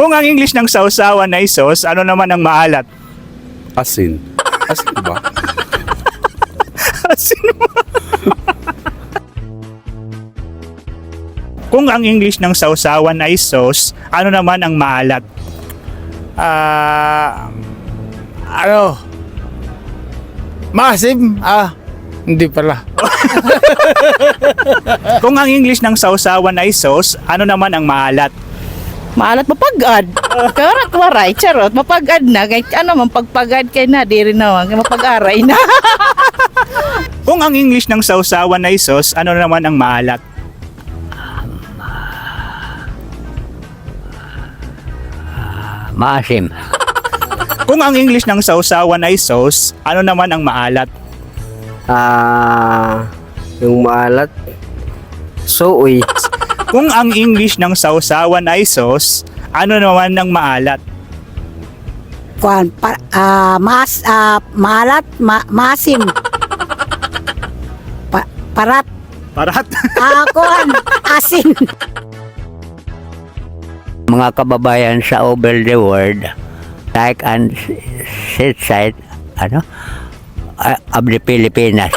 Kung ang English ng sausawan ay sauce, ano naman ang maalat? Asin. Asin ba? Asin ba? Kung ang English ng sausawan ay sauce, ano naman ang maalat? Ano? Masim? Hindi pala. Kung ang English ng sausawan ay sauce, ano naman ang maalat? Maalat mapagad. Karat waray, charot. Mapagad na. Kahit ano man pagpagad kay na. Di rin naman. Kaya mapag-aray na. Kung ang English ng sausawan ay sauce, ano naman ang maalat? Maasim. Kung ang English ng sausawan ay sauce, ano naman ang maalat? Yung maalat. Soy. Kung ang English ng sausawan ay sauce, ano naman ang maalat? Maalat, masim. Parat, Parat. asin. Mga kababayan sa over the world, like and sit side, of the Pilipinas.